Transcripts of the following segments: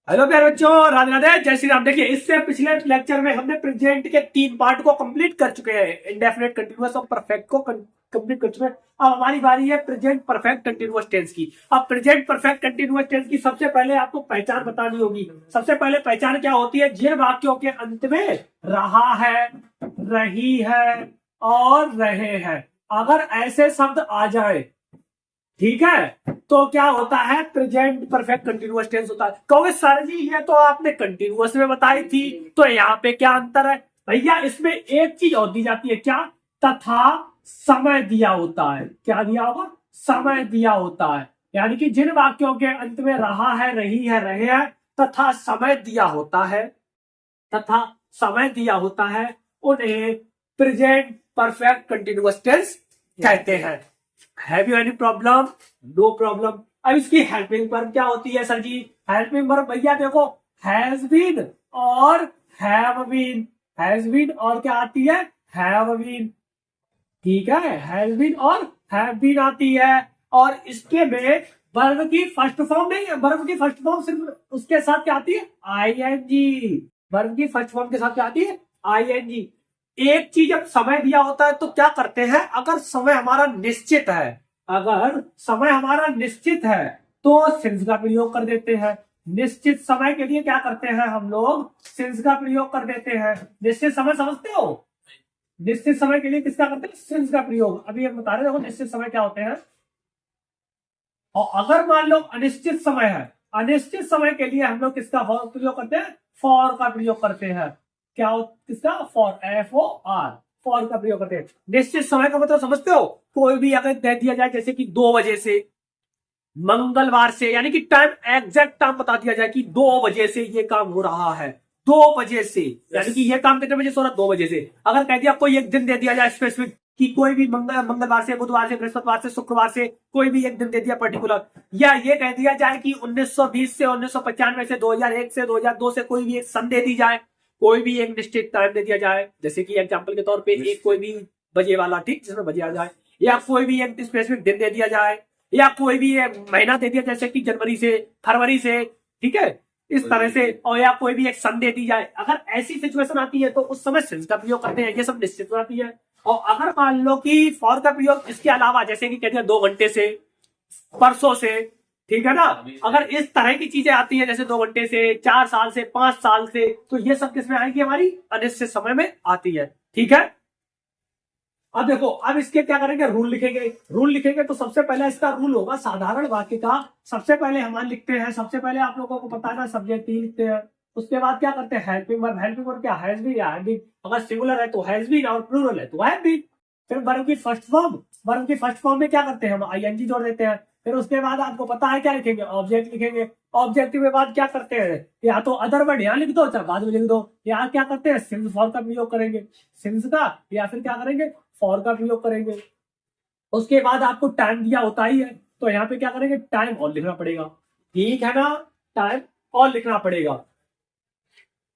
Hello प्यारे बच्चों, राधे राधे, जय श्री राम। देखिए, इससे पिछले लेक्चर में हमने प्रेजेंट के 3 पार्ट को कंप्लीट कर चुके हैं। इंडेफिनिट, कंटीन्यूअस और परफेक्ट को कंप्लीट कर चुके हैं। अब हमारी बारी है प्रेजेंट परफेक्ट कंटीन्यूअस टेंस की। अब प्रेजेंट परफेक्ट कंटीन्यूअस टेंस की सबसे पहले आपको पहचान बतानी होगी। सबसे पहले पहचान क्या होती है? जिन वाक्यों के अंत में रहा है, रही है और रहे हैं, अगर ऐसे शब्द आ जाए, ठीक है, तो क्या होता है? प्रेजेंट परफेक्ट कंटीन्यूअस टेंस होता है। कहोगे सर जी ये तो आपने कंटीन्यूअस में बताई थी, तो यहाँ पे क्या अंतर है? भैया इसमें एक चीज और दी जाती है, क्या? तथा समय दिया होता है। क्या दिया होगा? समय दिया होता है। यानी कि जिन वाक्यों के अंत में रहा है, रही है, रहे हैं तथा समय दिया होता है, तथा समय दिया होता है, उन्हें प्रेजेंट परफेक्ट कंटीन्यूअस टेंस कहते हैं। Have you any problem? No problem. अब इसकी हेल्पिंग वर्ब क्या होती है सर जी? हेल्पिंग वर्ब भैया देखो, हैज बीन और हैव बीन। हैज बीन और क्या आती है? Have been. ठीक है, हैज बीन और हैव बीन आती है। और इसके में वर्ब की फर्स्ट फॉर्म नहीं है। वर्ब की फर्स्ट फॉर्म सिर्फ उसके साथ क्या आती है? आईएनजी। वर्ब की फर्स्ट फॉर्म के साथ क्या आती है? आईएनजी। एक चीज जब समय दिया होता है तो क्या करते हैं? अगर समय हमारा निश्चित है, अगर समय हमारा निश्चित है तो सिंस का प्रयोग कर देते हैं। निश्चित समय के लिए क्या करते हैं हम लोग? सिंस का प्रयोग कर देते हैं। निश्चित समय समझते हो? निश्चित समय के लिए किसका करते हैं? सिंस का प्रयोग। अभी हम बता रहे देखो निश्चित समय क्या होते हैं। और अगर मान लो अनिश्चित समय है, अनिश्चित समय के लिए हम लोग किसका प्रयोग करते हैं? फॉर का प्रयोग करते हैं। क्या किसका? फॉर, FOR, फॉर का प्रयोग करते हैं। निश्चित समय का मतलब समझते हो? कोई भी अगर दे दिया जाए, जैसे कि 2 बजे से मंगलवार से, यानी कि टाइम, एग्जैक्ट टाइम बता दिया जाए कि 2 बजे से ये काम हो रहा है। 2 बजे से, यानी कि ये काम कितने बजे से हो रहा है? 2 बजे से। अगर कह दिया कोई एक दिन दे दिया जाए स्पेसिफिक, कि कोई भी मंगलवार से, बुधवार से, बृहस्पतिवार से, शुक्रवार से, कोई भी एक दिन दे दिया पर्टिकुलर, या ये कह दिया जाए कि 1920 से 1995 से 2001 से 2002 से कोई भी एक सन दे दी जाए, कोई भी एक निश्चित टाइम दे दिया जाए, जैसे कि एग्जाम्पल के तौर पर एक कोई भी बजे वाला, ठीक, जिसमें बजे आ जाए, या कोई भी एक स्पेसिफिक दिन दे दिया जाए, या कोई भी एक महीना दे दिया जैसे कि जनवरी से, फरवरी से, ठीक है, इस तरह से, और या कोई भी एक सन दे दी जाए। अगर ऐसी सिचुएशन आती है तो उस समय सिंस का प्रयोग करते हैं। ये सब निश्चित आती है। और अगर मान लो कि फॉर का प्रयोग इसके अलावा, जैसे कि कह दिया 2 घंटे से, परसों से, ठीक है ना, अगर इस तरह की चीजें आती है, जैसे 2 घंटे से, 4 साल से, 5 साल से, तो ये सब किसमें आएगी? हमारी अनिश्चित समय में आती है। ठीक है। अब देखो, अब इसके क्या करेंगे? रूल लिखेंगे। रूल लिखेंगे तो सबसे पहले इसका रूल होगा साधारण वाक्य का। सबसे पहले हम लिखते हैं, सबसे पहले आप लोगों को पता है ना, सब्जेक्ट ही लिखते हैं। उसके बाद क्या करते हैं? Helping verb. हेल्पिंग वर्ब क्या? हैज बीन या हैव बीन। अगर सिंगुलर है तो हैज बीन, और प्लूरल है तो हैव बीन। फिर वर्ब की फर्स्ट फॉर्म, वर्ब की फर्स्ट फॉर्म में क्या करते हैं? हम आईएनजी जोड़ देते हैं। फिर उसके बाद आपको पता है क्या लिखेंगे? ऑब्जेक्ट लिखेंगे। ऑब्जेक्टिव के बाद क्या करते हैं? या तो अदर वर्ड यहाँ लिख दो, चाहे बाद में लिख दो। यहाँ क्या करते हैं? सिंस फॉर का प्रयोग करेंगे, सिंस का, या फिर क्या करेंगे? फॉर का प्रयोग करेंगे। उसके बाद आपको टाइम दिया होता ही है, तो यहाँ पे क्या करेंगे? टाइम और लिखना पड़ेगा। ठीक है ना? टाइम और लिखना पड़ेगा।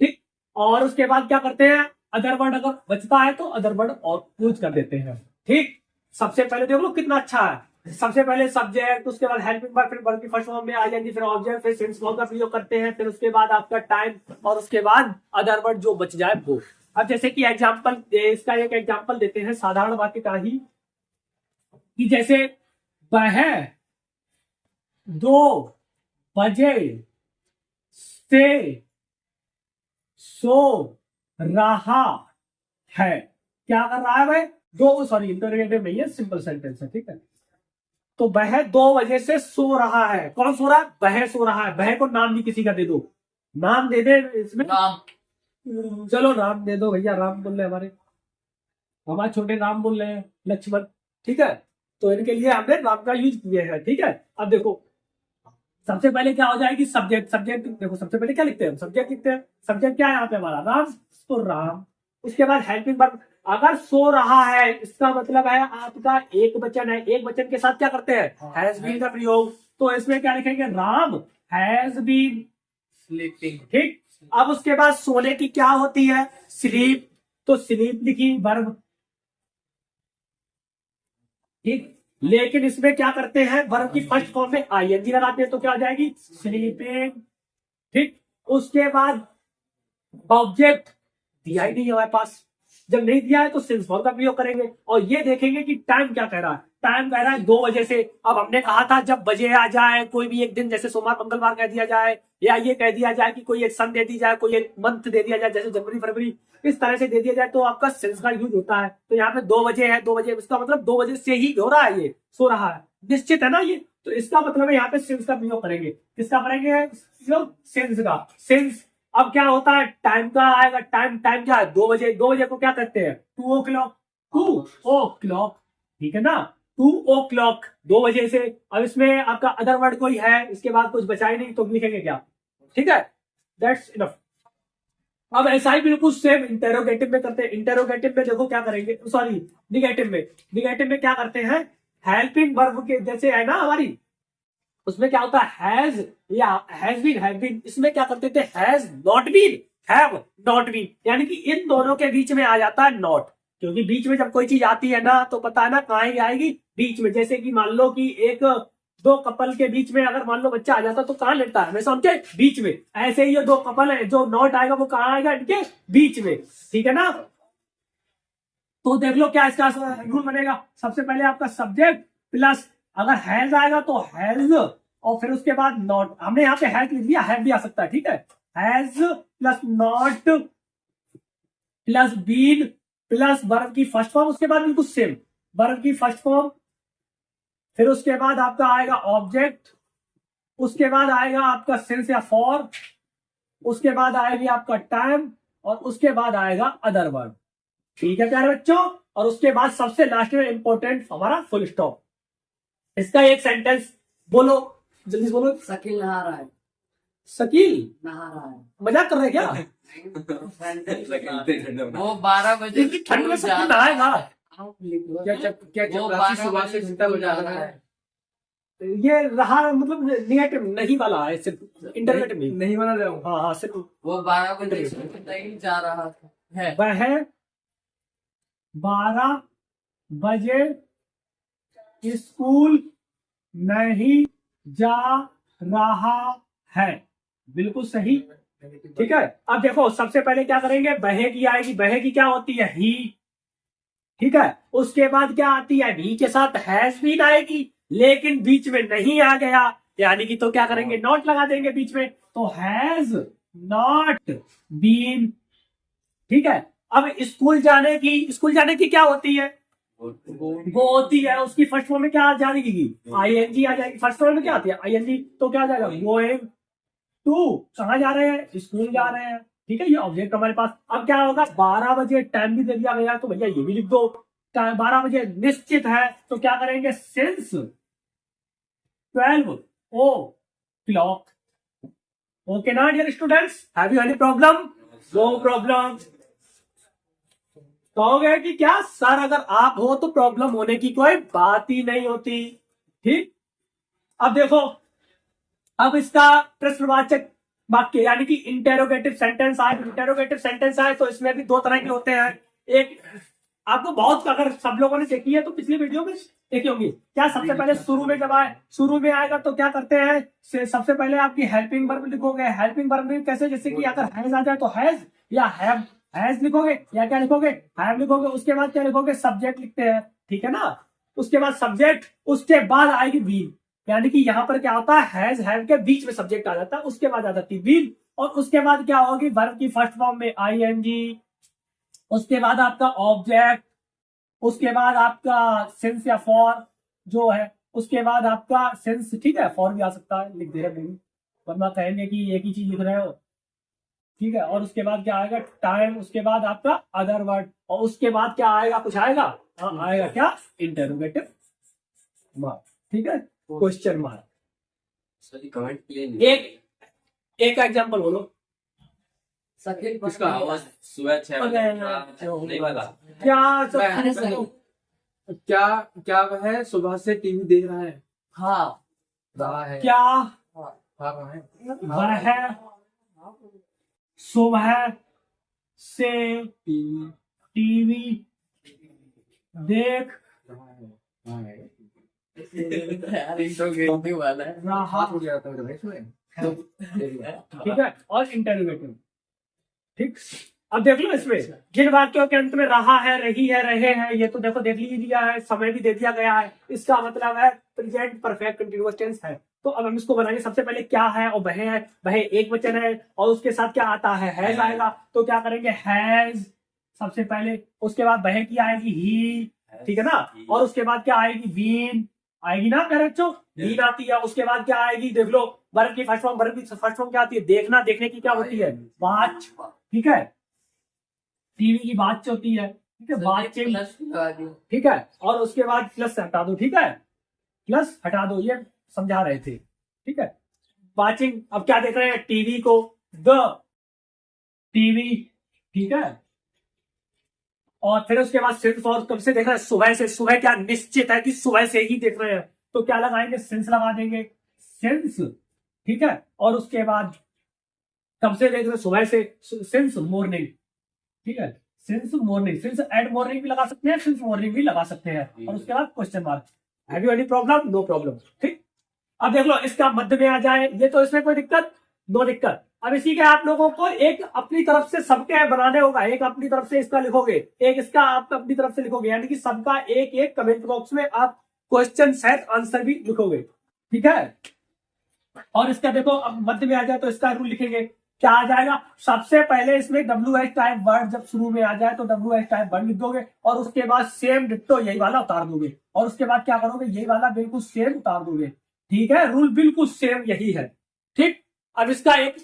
ठीक। और उसके बाद क्या करते हैं? अदर वर्ड अगर बचता है तो अदर वर्ड और यूज कर देते हैं। ठीक। सबसे पहले देख लो कितना अच्छा है। सबसे पहले सब्जेक्ट, उसके बाद हेल्पिंग वर्ब, फिर वर्ब की फर्स्ट फॉर्म में आ जाएंगी, फिर ऑब्जेक्ट, फिर सिंस फॉर का प्रयोग करते हैं, फिर उसके बाद आपका टाइम, और उसके बाद अदर वर्ड जो बच जाए वो। अब जैसे कि एग्जांपल, इसका एक एग्जांपल देते हैं साधारण वाक्य का ही, कि जैसे वह 2 बजे से सो रहा है। क्या कर रहा है भाई? सॉरी, इंटरोगेटिव नहीं है, सिंपल सेंटेंस है। ठीक है। तो वह 2 बजे से सो रहा है। कौन सो रहा है? वह सो रहा है। वह को नाम भी किसी का दे दो, नाम दे दे इसमें। चलो नाम दे दो भैया, राम बोल रहे हमारे छोटे राम बोल रहे हैं, लक्ष्मण। ठीक है। तो इनके लिए हमने नाम का यूज किए हैं। ठीक है। अब देखो, सबसे पहले क्या हो जाएगी? सब्जेक्ट। सब्जेक्ट देखो, सबसे पहले क्या लिखते हैं? सब्जेक्ट लिखते हैं। सब्जेक्ट क्या है यहाँ पे हमारा? राम, तो राम। उसके बाद हेल्पिंग वर्ब। अगर सो रहा है, इसका मतलब है आपका एक वचन है। एक वचन के साथ क्या करते हैं? हैज बीन का प्रयोग। तो इसमें क्या लिखेंगे? Ram has been sleeping. ठीक। अब उसके बाद सोने की क्या होती है? स्लीप। तो स्लीप लिखी वर्ब। ठीक। लेकिन इसमें क्या करते हैं? वर्ब की फर्स्ट फॉर्म में आईएनजी लगाते हैं, तो क्या आ जाएगी? स्लीपिंग। ठीक, उसके बाद ऑब्जेक्ट दिया ही नहीं है हमारे पास, जब नहीं दिया है तो सिंस फॉर का प्रयोग करेंगे और ये देखेंगे कि टाइम क्या कह रहा है। टाइम कह रहा है 2 बजे से। अब हमने कहा था जब बजे आ जाए कोई भी एक दिन, जैसे सोमवार मंगलवार कह दिया जाए, या ये कह दिया जाए कि कोई एक सन दे दी जाए, कोई एक मंथ दे दिया जाए, जैसे जनवरी फरवरी, इस तरह से दे दिया जाए तो आपका सिंस का यूज होता है। तो यहाँ पे 2 बजे है, 2 बजे, इसका मतलब 2 बजे से ही हो रहा है, ये सो रहा है, निश्चित है ना ये। तो इसका मतलब है यहाँ पे सिंस का प्रयोग करेंगे। किसका करेंगे? सिंस का। सिंस अब क्या होता है, टाइम का आएगा। टाइम टाइम क्या है? 2 बजे। 2 बजे को क्या करते हैं? 2 o'clock। 2 o'clock, ठीक है ना, 2 o'clock, 2 बजे से। अब इसमें आपका अदर वर्ड कोई है, इसके बाद कुछ बचा ही नहीं, तो लिखेंगे क्या? ठीक है, दैट्स इनफ। अब ऐसा ही बिल्कुल सेम इंटेरोगेटिव में करते हैं। इंटेरोगेटिव में देखो क्या करेंगे, सॉरी निगेटिव में। निगेटिव में क्या करते हैं? हेल्पिंग वर्ब के जैसे है ना हमारी, उसमें क्या होता है? हैज या हैज बीन, हैव बीन। इसमें क्या करते थे? Has not been, have not been, यानी कि इन दोनों के बीच में आ जाता है नॉट। क्योंकि बीच में जब कोई चीज आती है ना, तो पता है ना कहाँ आएगी? बीच में। जैसे कि मान लो कि एक दो कपल के बीच में अगर मान लो बच्चा आ जाता तो कहाँ लेटता है? हमेशा उनके बीच में। ऐसे ही ये 2 कपल है, जो नॉट आएगा वो कहाँ आएगा? इनके बीच में, ठीक है ना। तो देख लो क्या इसका रूल बनेगा। सबसे पहले आपका सब्जेक्ट प्लस, अगर हैज आएगा तो हैज, और फिर उसके बाद नॉट। हमने यहाँ पे हैज लिख दिया, हैव भी आ सकता है, ठीक है। Has plus not plus been plus verb की फर्स्ट फॉर्म, उसके बाद बिल्कुल सेम वर्ब की फर्स्ट फॉर्म, फिर उसके बाद आपका आएगा ऑब्जेक्ट, उसके बाद आएगा आपका सिंस या फॉर, उसके बाद आएगी आपका टाइम, और उसके बाद आएगा अदर वर्ब। ठीक है प्यारे बच्चों, और उसके बाद सबसे लास्ट में इंपॉर्टेंट हमारा फुल स्टॉप। इसका एक सेंटेंस बोलो, जल्दी बोलो। शकील नहा रहा है। शकील नहा रहा है। मजाक कर रहे क्या? वो 12 बजे इतनी ठंड में शकील नहाएगा? क्या सुबह से घंटा बजा रहा है। ये रहा मतलब निगेटिव नहीं वाला है, सिर्फ इंटरगेटिव नहीं नहीं बना रहा हाँ हाँ, सिर्फ वो 12 बजे नहीं जा रहा है। वह 12 बजे स्कूल नहीं जा रहा है। बिल्कुल सही, ठीक है। अब देखो सबसे पहले क्या करेंगे? बहे की आएगी। बहे की क्या होती है? ही, ठीक है। उसके बाद क्या आती है? भी के साथ हैज बीन आएगी, लेकिन बीच में नहीं आ गया, यानी कि तो क्या करेंगे? नॉट लगा देंगे बीच में, तो हैज नॉट बीन, ठीक है। अब स्कूल जाने की क्या होती है? वो होती है, उसकी फर्स्ट फॉर्म में क्या आ जाएगी? आईएनजी आ जाएगी। फर्स्ट फॉर्म में क्या आती है? आईएनजी, तो क्या आ जाएगा? Going to. कहाँ जा रहे हैं? स्कूल जा रहे हैं, ठीक है। ये ऑब्जेक्ट हमारे पास। अब क्या होगा? 12 बजे टाइम भी दे दिया गया, तो भैया ये भी लिख दो। 12 बजे निश्चित है, तो क्या करेंगे? Since 12 o'clock। ओके ना dear students, have you any problem? No problem. कहोगे कि क्या सर अगर आप हो तो प्रॉब्लम होने की कोई बात ही नहीं होती, ठीक। अब देखो, अब इसका प्रश्नवाचक वाक्य यानी कि इंटेरोगेटिव सेंटेंस आए। इंटेरोगेटिव सेंटेंस आए तो इसमें भी 2 तरह के होते हैं। एक आपको बहुत, अगर सब लोगों ने देखी है तो पिछली वीडियो में देखी होगी। क्या सबसे पहले शुरू में जब आए, शुरू में आएगा तो क्या करते हैं? सबसे पहले आपकी हेल्पिंग वर्ब लिखोगे। हेल्पिंग वर्ब में कैसे? जैसे कि अगर हैज आ जाए तो हैज या हैव, हैज लिखोगे या क्या लिखोगे? हैव लिखोगे। उसके बाद क्या लिखोगे? सब्जेक्ट लिखते हैं, ठीक है ना। उसके बाद सब्जेक्ट, उसके बाद आएगी बीन, यानी कि यहाँ पर क्या होता है? हैज हैव के बीच में सब्जेक्ट आ जाता है, उसके बाद आ जाती है बीन, और उसके बाद क्या होगी? वर्ब की फर्स्ट फॉर्म में आईएनजी, उसके बाद आपका ऑब्जेक्ट, उसके बाद आपका सिंस या फॉर जो है, उसके बाद आपका सिंस, ठीक है। फॉर भी आ सकता है, लिख दे रहे हैं, वरना कहेंगे कि एक ही चीज लिख रहे हो, ठीक है। और उसके बाद क्या आएगा? टाइम। उसके बाद आपका अदर वर्ड, और उसके बाद क्या आएगा? कुछ आएगा? हाँ आएगा, क्या? इंटरोगेटिव मार्क, ठीक है, क्वेश्चन मार्क। एक एग्जांपल बोलो। शकील इसका आवाज सुबह 6 बजे नहीं वाला। क्या वह सुबह से टीवी देख रहा है? हाँ रहा है। क्या रहा है। वह सुबह से टीवी देख यार इंट्रोगेटिव वाला है। रहा हाथ उठ जाता है इसमें। ठीक है, और इंटेरोगेटिव। ठीक, अब देख लो इसमें जिन वाक्यों के अंत में रहा है, रही है, रहे हैं, ये तो देखो देख लिया है, समय भी दे दिया गया है, इसका मतलब है प्रेजेंट परफेक्ट कंटीन्यूअस टेंस है। तो अब हम इसको बनाएंगे। सबसे पहले क्या है, और वह है, वह एक वचन है, और उसके साथ क्या आता है, हैज आएगा। तो क्या करेंगे, हैज सबसे पहले, उसके बाद वह की आएगी ही, ठीक है ना, और उसके बाद क्या आएगी, बीन आएगी ना मेरे बच्चों, बीन आती है। उसके बाद क्या आएगी, देख लो, वर्ब की फर्स्ट फॉर्म, वर्ब की फर्स्ट फॉर्म क्या आती है, देखना, देखने की क्या होती है, वाच, ठीक है, टीवी की वाच होती है, ठीक है, वाचिंग, ठीक है, और उसके बाद प्लस हटा दो, ठीक है, प्लस हटा दो, ये समझा रहे थे, ठीक है, वाचिंग। अब क्या देख रहे हैं, टीवी को, द टीवी, ठीक है, और फिर उसके बाद सिंस, और कब से देख रहे हैं, सुबह से। सुबह क्या निश्चित है कि सुबह से ही देख रहे हैं, तो क्या लगाएंगे, सिंस लगा देंगे, सिंस, ठीक है, और उसके बाद कब से देख रहे हैं, सुबह से, सिंस मॉर्निंग, ठीक है, since morning, since at morning भी लगा सकते हैं, सिंस मॉर्निंग भी लगा सकते हैं, और उसके बाद question mark. Have you any problem, no problem, ठीक। अब देख लो, इसका मध्य में आ जाए, ये तो इसमें कोई दिक्कत, नो दिक्कत। अब इसी के आप लोगों को एक अपनी तरफ से सबके बनाने होगा, एक अपनी तरफ से इसका लिखोगे, एक इसका आप अपनी तरफ से लिखोगे, यानी कि सबका एक एक कमेंट बॉक्स में आप क्वेश्चन सेट आंसर भी लिखोगे, ठीक है। और इसका देखो, अब मध्य में आ जाए तो इसका रूल लिखेंगे, क्या आ जाएगा, सबसे पहले इसमें WH टाइप वर्ड जब शुरू में आ जाए तो WH टाइप वर्ड लिख दोगे, और उसके बाद सेम डिट्टो यही वाला उतार दोगे, और उसके बाद क्या करोगे, यही वाला बिल्कुल सेम उतार दोगे, ठीक है। रूल बिल्कुल सेम यही है, ठीक। अब इसका एक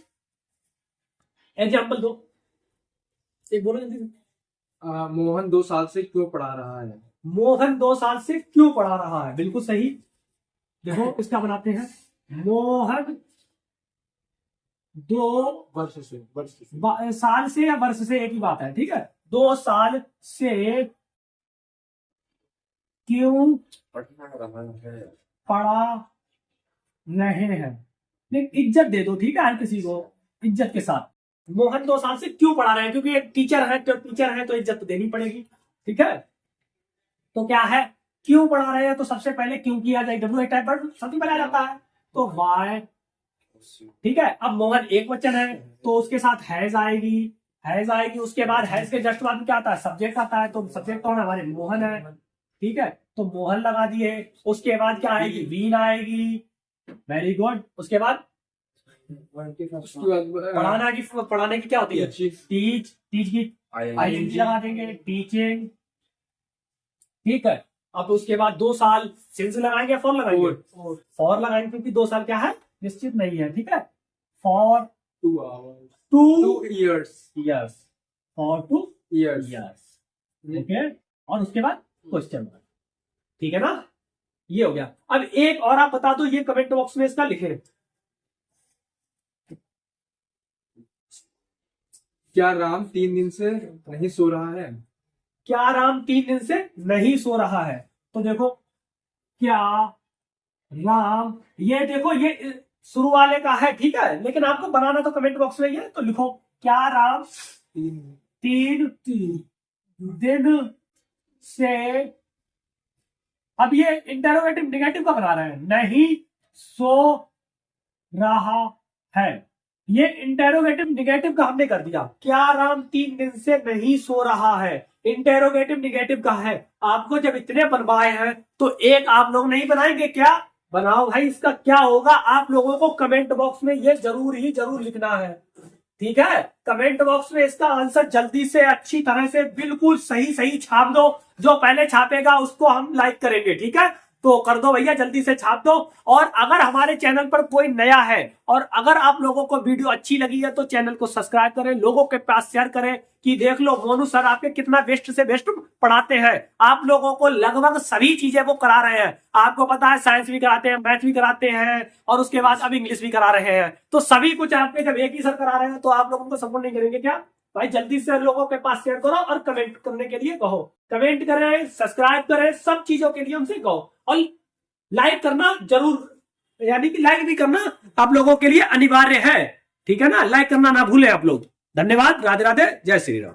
एग्जाम्पल दो, एक बोलो जल्दी से। मोहन 2 साल से क्यों पढ़ा रहा है? मोहन 2 साल से क्यों पढ़ा रहा है, बिल्कुल सही। देखो इसका बनाते हैं, मोहन 2 वर्ष से साल से या वर्ष से, एक ही बात है, ठीक है। 2 साल से क्यों पढ़ा रहे हैं, लेकिन इज्जत दे दो, ठीक है, हर किसी को इज्जत के साथ। मोहन 2 साल से क्यों पढ़ा रहे हैं, क्योंकि एक टीचर है, तो इज्जत तो देनी पड़ेगी, ठीक है। तो क्या है, क्यों पढ़ा रहे हैं, तो सबसे पहले क्यों किया जाए, WH टाइप वर्ड सबसे पहले आ जाता है, तो वाई, ठीक है। अब मोहन एक वचन है तो उसके साथ हैज आएगी, उसके बाद हैज के जस्ट बाद क्या आता है, सब्जेक्ट आता है, तो सब्जेक्ट कौन है, हमारे मोहन है, ठीक है, तो मोहन लगा दिए। उसके बाद क्या आएगी, बीन आएगी, वेरी गुड। उसके बाद पढ़ाने की क्या होती है, टीच की ING लगा देंगे, टीचिंग, ठीक है। अब उसके बाद 2 साल, सिंस लगाएंगे, फॉर लगाएंगे, फॉर लगाएंगे, क्योंकि 2 साल क्या है, निश्चित नहीं है, ठीक है। For 2 years, for 2 years, okay. और उसके बाद क्वेश्चन, ठीक है ना, ये हो गया। अब एक और आप बता दो, ये कमेंट बॉक्स में इसका लिखे, क्या राम 3 दिन से नहीं सो रहा है? क्या राम 3 दिन से नहीं सो रहा है, तो देखो, क्या राम, ये देखो, ये शुरू वाले का है, ठीक है, लेकिन आपको बनाना तो कमेंट बॉक्स में ही है, तो लिखो, क्या राम 3 दिन से, अब ये इंटरोगेटिव निगेटिव का बना रहे हैं, नहीं सो रहा है, ये इंटेरोगेटिव निगेटिव का हमने कर दिया। क्या राम 3 दिन से नहीं सो रहा है, इंटेरोगेटिव निगेटिव का है। आपको जब इतने बनवाए हैं तो एक आप लोग नहीं बनाएंगे क्या, बनाओ भाई। इसका क्या होगा, आप लोगों को कमेंट बॉक्स में ये जरूर लिखना है, ठीक है। कमेंट बॉक्स में इसका आंसर जल्दी से, अच्छी तरह से, बिल्कुल सही छाप दो। जो पहले छापेगा उसको हम लाइक करेंगे, ठीक है। तो कर दो भैया, जल्दी से छाप दो। और अगर हमारे चैनल पर कोई नया है और अगर आप लोगों को वीडियो अच्छी लगी है तो चैनल को सब्सक्राइब करें, लोगों के पास शेयर करें कि देख लो मोनू सर आपके कितना बेस्ट से बेस्ट पढ़ाते हैं। आप लोगों को लगभग सभी चीजें वो करा रहे हैं। आपको पता है साइंस भी कराते हैं, मैथ भी कराते हैं और उसके बाद अब इंग्लिश भी करा रहे हैं। तो सभी कुछ आपके जब एक ही सर करा रहे हैं तो आप लोगों को सपोर्ट नहीं करेंगे क्या भाई? जल्दी से लोगों के पास शेयर करो और कमेंट करने के लिए कहो, कमेंट करें, सब्सक्राइब करें, सब चीजों के लिए हमसे कहो। और लाइक करना जरूर, यानी कि लाइक भी करना आप लोगों के लिए अनिवार्य है, ठीक है ना। लाइक करना ना भूलें आप लोग। धन्यवाद, राधे राधे, जय श्री राम।